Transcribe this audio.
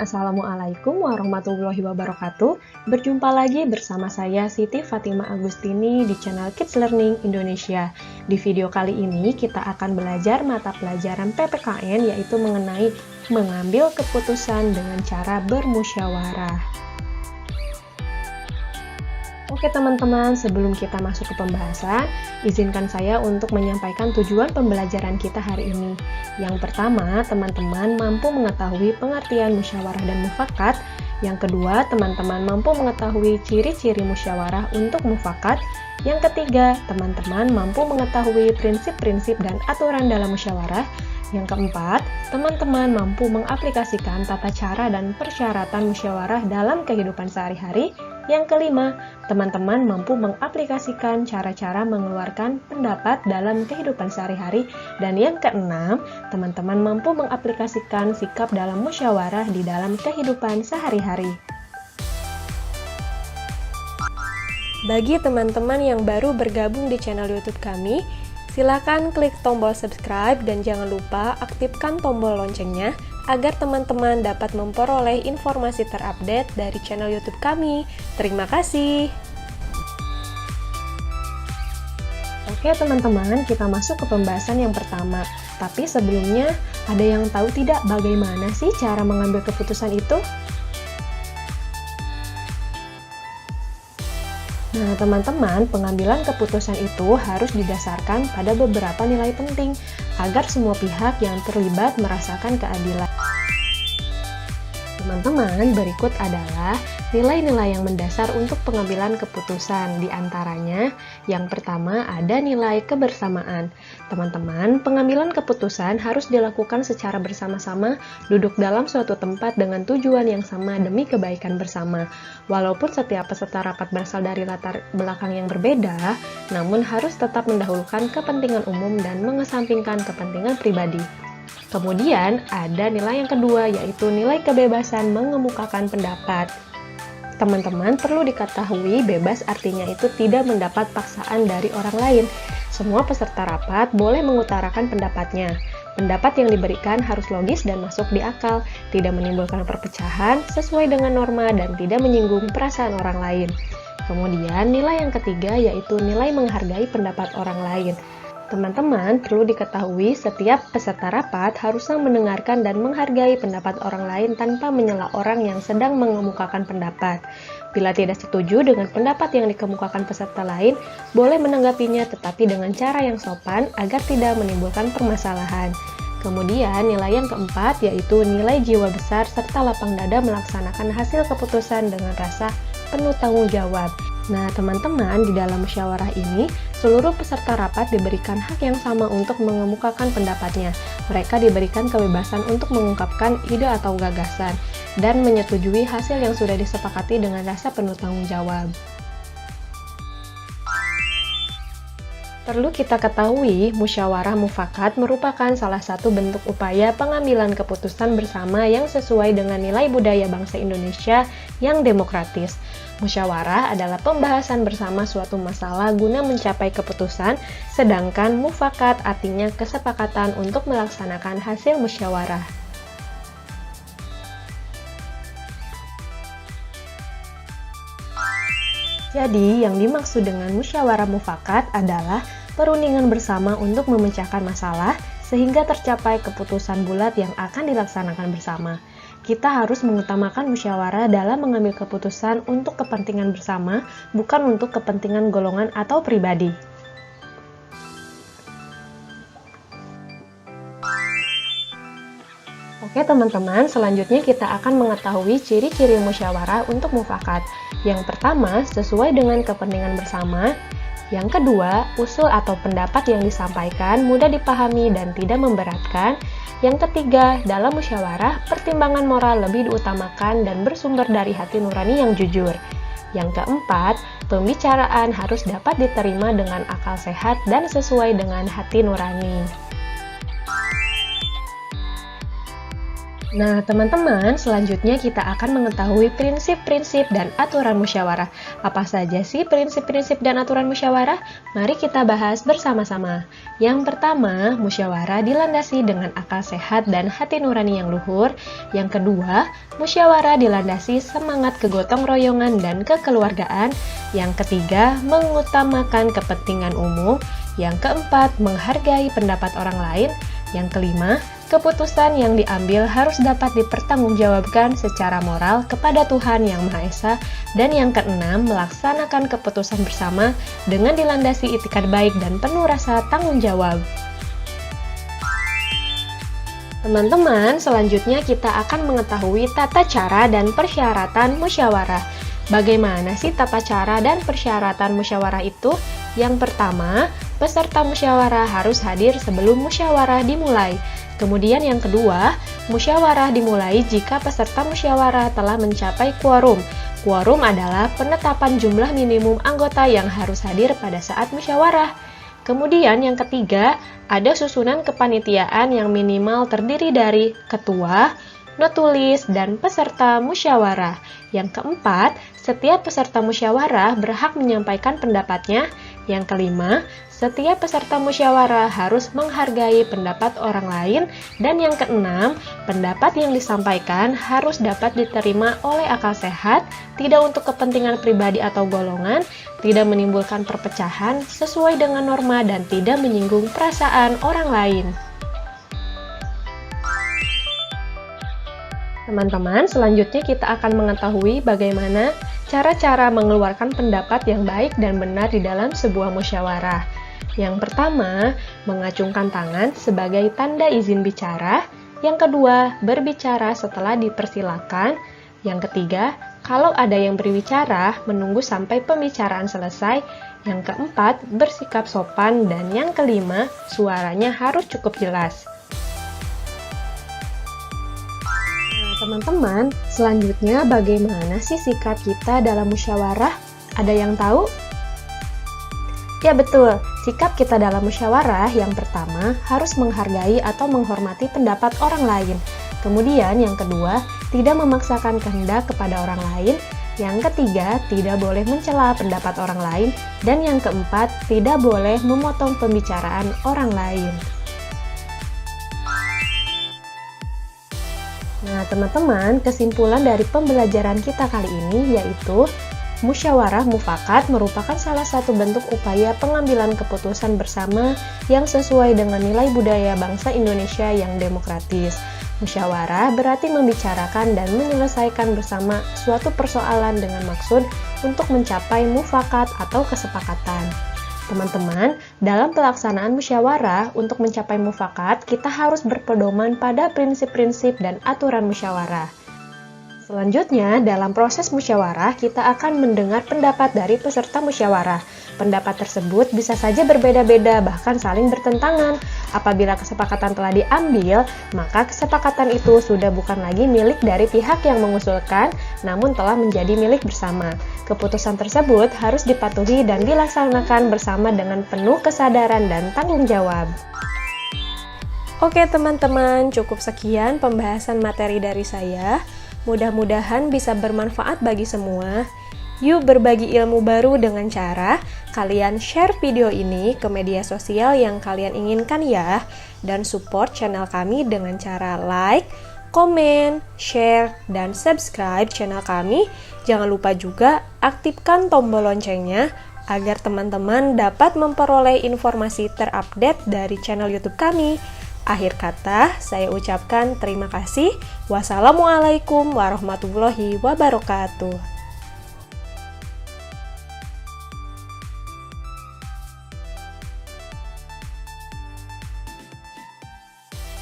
Assalamualaikum warahmatullahi wabarakatuh. Berjumpa lagi bersama saya Siti Fatima Agustini di channel Kids Learning Indonesia. Di video kali ini kita akan belajar mata pelajaran PPKN, yaitu mengenai mengambil keputusan dengan cara bermusyawarah. Oke teman-teman, sebelum kita masuk ke pembahasan, izinkan saya untuk menyampaikan tujuan pembelajaran kita hari ini. Yang pertama, teman-teman mampu mengetahui pengertian musyawarah dan mufakat. Yang kedua, teman-teman mampu mengetahui ciri-ciri musyawarah untuk mufakat. Yang ketiga, teman-teman mampu mengetahui prinsip-prinsip dan aturan dalam musyawarah. Yang keempat, teman-teman mampu mengaplikasikan tata cara dan persyaratan musyawarah dalam kehidupan sehari-hari. Yang kelima, teman-teman mampu mengaplikasikan cara-cara mengeluarkan pendapat dalam kehidupan sehari-hari. Dan yang keenam, teman-teman mampu mengaplikasikan sikap dalam musyawarah di dalam kehidupan sehari-hari. Bagi teman-teman yang baru bergabung di channel YouTube kami, silakan klik tombol subscribe dan jangan lupa aktifkan tombol loncengnya agar teman-teman dapat memperoleh informasi terupdate dari channel YouTube kami. Terima kasih. Oke teman-teman, kita masuk ke pembahasan yang pertama. Tapi sebelumnya, ada yang tahu tidak bagaimana sih cara mengambil keputusan itu? Nah, teman-teman, pengambilan keputusan itu harus didasarkan pada beberapa nilai penting agar semua pihak yang terlibat merasakan keadilan. Teman-teman, berikut adalah nilai-nilai yang mendasar untuk pengambilan keputusan. Di antaranya, yang pertama ada nilai kebersamaan. Teman-teman, pengambilan keputusan harus dilakukan secara bersama-sama, duduk dalam suatu tempat dengan tujuan yang sama demi kebaikan bersama. Walaupun setiap peserta rapat berasal dari latar belakang yang berbeda, namun harus tetap mendahulukan kepentingan umum dan mengesampingkan kepentingan pribadi. Kemudian, ada nilai yang kedua, yaitu nilai kebebasan mengemukakan pendapat. Teman-teman perlu diketahui, bebas artinya itu tidak mendapat paksaan dari orang lain. Semua peserta rapat boleh mengutarakan pendapatnya. Pendapat yang diberikan harus logis dan masuk di akal, tidak menimbulkan perpecahan, sesuai dengan norma, dan tidak menyinggung perasaan orang lain. Kemudian, nilai yang ketiga, yaitu nilai menghargai pendapat orang lain. Teman-teman perlu diketahui, setiap peserta rapat harusnya mendengarkan dan menghargai pendapat orang lain tanpa menyela orang yang sedang mengemukakan pendapat. Bila tidak setuju dengan pendapat yang dikemukakan peserta lain, boleh menanggapinya tetapi dengan cara yang sopan agar tidak menimbulkan permasalahan. Kemudian nilai yang keempat, yaitu nilai jiwa besar serta lapang dada melaksanakan hasil keputusan dengan rasa penuh tanggung jawab. Nah, teman-teman, di dalam musyawarah ini, seluruh peserta rapat diberikan hak yang sama untuk mengemukakan pendapatnya. Mereka diberikan kebebasan untuk mengungkapkan ide atau gagasan, dan menyetujui hasil yang sudah disepakati dengan rasa penuh tanggung jawab. Perlu kita ketahui, musyawarah mufakat merupakan salah satu bentuk upaya pengambilan keputusan bersama yang sesuai dengan nilai budaya bangsa Indonesia yang demokratis. Musyawarah adalah pembahasan bersama suatu masalah guna mencapai keputusan, sedangkan mufakat artinya kesepakatan untuk melaksanakan hasil musyawarah. Jadi, yang dimaksud dengan musyawarah mufakat adalah perundingan bersama untuk memecahkan masalah sehingga tercapai keputusan bulat yang akan dilaksanakan bersama. Kita harus mengutamakan musyawarah dalam mengambil keputusan untuk kepentingan bersama, bukan untuk kepentingan golongan atau pribadi. Oke teman-teman, selanjutnya kita akan mengetahui ciri-ciri musyawarah untuk mufakat. Yang pertama, sesuai dengan kepentingan bersama. Yang kedua, usul atau pendapat yang disampaikan mudah dipahami dan tidak memberatkan. Yang ketiga, dalam musyawarah, pertimbangan moral lebih diutamakan dan bersumber dari hati nurani yang jujur. Yang keempat, pembicaraan harus dapat diterima dengan akal sehat dan sesuai dengan hati nurani. Nah, teman-teman, selanjutnya kita akan mengetahui prinsip-prinsip dan aturan musyawarah. Apa saja sih prinsip-prinsip dan aturan musyawarah? Mari kita bahas bersama-sama. Yang pertama, musyawarah dilandasi dengan akal sehat dan hati nurani yang luhur. Yang kedua, musyawarah dilandasi semangat kegotong royongan dan kekeluargaan. Yang ketiga, mengutamakan kepentingan umum. Yang keempat, menghargai pendapat orang lain. Yang kelima, keputusan yang diambil harus dapat dipertanggungjawabkan secara moral kepada Tuhan Yang Maha Esa. Dan yang keenam, melaksanakan keputusan bersama dengan dilandasi itikad baik dan penuh rasa tanggung jawab. Teman-teman, selanjutnya kita akan mengetahui tata cara dan persyaratan musyawarah. Bagaimana sih tata cara dan persyaratan musyawarah itu? Yang pertama, peserta musyawarah harus hadir sebelum musyawarah dimulai. Kemudian yang kedua, musyawarah dimulai jika peserta musyawarah telah mencapai quorum. Quorum adalah penetapan jumlah minimum anggota yang harus hadir pada saat musyawarah. Kemudian yang ketiga, ada susunan kepanitiaan yang minimal terdiri dari ketua, notulis, dan peserta musyawarah. Yang keempat, setiap peserta musyawarah berhak menyampaikan pendapatnya. Yang kelima, setiap peserta musyawarah harus menghargai pendapat orang lain. Dan yang keenam, pendapat yang disampaikan harus dapat diterima oleh akal sehat, tidak untuk kepentingan pribadi atau golongan, tidak menimbulkan perpecahan, sesuai dengan norma dan tidak menyinggung perasaan orang lain. Teman-teman, selanjutnya kita akan mengetahui bagaimana cara-cara mengeluarkan pendapat yang baik dan benar di dalam sebuah musyawarah. Yang pertama, mengacungkan tangan sebagai tanda izin bicara. Yang kedua, berbicara setelah dipersilakan. Yang ketiga, kalau ada yang berbicara, menunggu sampai pembicaraan selesai. Yang keempat, bersikap sopan. Dan yang kelima, suaranya harus cukup jelas. Teman-teman, selanjutnya bagaimana sih sikap kita dalam musyawarah? Ada yang tahu? Ya betul, sikap kita dalam musyawarah yang pertama harus menghargai atau menghormati pendapat orang lain. Kemudian yang kedua, tidak memaksakan kehendak kepada orang lain. Yang ketiga, tidak boleh mencela pendapat orang lain. Dan yang keempat, tidak boleh memotong pembicaraan orang lain. Nah, teman-teman, kesimpulan dari pembelajaran kita kali ini yaitu musyawarah mufakat merupakan salah satu bentuk upaya pengambilan keputusan bersama yang sesuai dengan nilai budaya bangsa Indonesia yang demokratis. Musyawarah berarti membicarakan dan menyelesaikan bersama suatu persoalan dengan maksud untuk mencapai mufakat atau kesepakatan. Teman-teman, dalam pelaksanaan musyawarah untuk mencapai mufakat, kita harus berpedoman pada prinsip-prinsip dan aturan musyawarah. Selanjutnya, dalam proses musyawarah, kita akan mendengar pendapat dari peserta musyawarah. Pendapat tersebut bisa saja berbeda-beda, bahkan saling bertentangan. Apabila kesepakatan telah diambil, maka kesepakatan itu sudah bukan lagi milik dari pihak yang mengusulkan, namun telah menjadi milik bersama. Keputusan tersebut harus dipatuhi dan dilaksanakan bersama dengan penuh kesadaran dan tanggung jawab. Oke teman-teman, cukup sekian pembahasan materi dari saya. Mudah-mudahan bisa bermanfaat bagi semua. Yuk berbagi ilmu baru dengan cara kalian share video ini ke media sosial yang kalian inginkan ya. Dan support channel kami dengan cara like, komen, share, dan subscribe channel kami. Jangan lupa juga aktifkan tombol loncengnya agar teman-teman dapat memperoleh informasi terupdate dari channel YouTube kami. Akhir kata, saya ucapkan terima kasih. Wassalamualaikum warahmatullahi wabarakatuh.